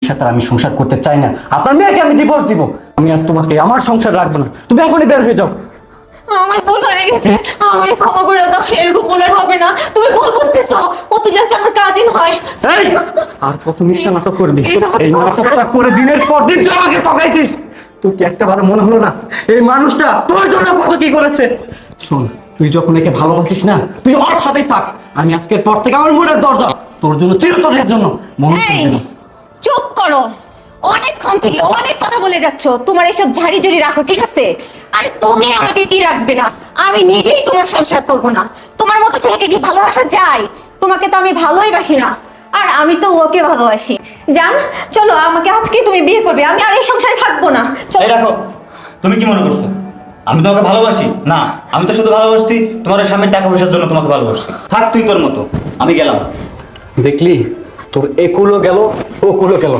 সাথে আমি সংসার করতে চাই না। আপনার মেয়েকে আমি ডিভোর্স দিব। আমি আর তোমাকে আমার সংসার রাখবো না। তুমি এখনই বের হয়ে যাও। আমার ভুল হয়ে গেছে, আমার ক্ষমা করে দাও। এরকম বলার হবে না, তুমি ভুল বুঝতেছো। ও তো জাস্ট আমার কাজিন হয়। এই, আর কত মিথ্যা নাটক করবি? এই যে- এই নাটকটা করে দিনের পর দিন তুই আমাকে ঠকাইছিস। তুই কি একটা বার মনে হলো না এই মানুষটা তোর জন্য কত কি করেছে? শোন, তুই যখন একে ভালোবাসিস না, তুই ওর সাথেই থাক। আমি আজকের পর থেকে আমার মনের দরজা তোর জন্য চিরতরের জন্য বন্ধ করে এই দিলাম। চুপ করো, অনেকক্ষণ থেকে অনেক কথা বলে যাচ্ছ। তোমার এসব ঝাড়ি ঝুড়ি রাখো, ঠিক আছে? আরে তুমি আমাকে কি রাখবে না? আমি নিজেই তোমার সংসার করবো না। তোমার মতো ছেলেকে কি ভালোবাসা যায়? তোমাকে তো আমি ভালোই বাসি না, আর আমি তো ওকে ভালোবাসি। জান, চলো, আমাকে আজকে তুমি বিয়ে করবে। আমি আর এই সংসারে থাকবো না। এই চলো। দেখো, তুমি কি মনে করছো আমি তোমাকে ভালোবাসি? না, আমি তো শুধু ভালোবাসছি তোমার ওই স্বামীর টাকা পয়সার জন্য তোমাকে ভালোবাসছি। থাক তুই তোর মতো, আমি গেলাম। দেখলি, তোর একুলো গেল ওকুলো গেল।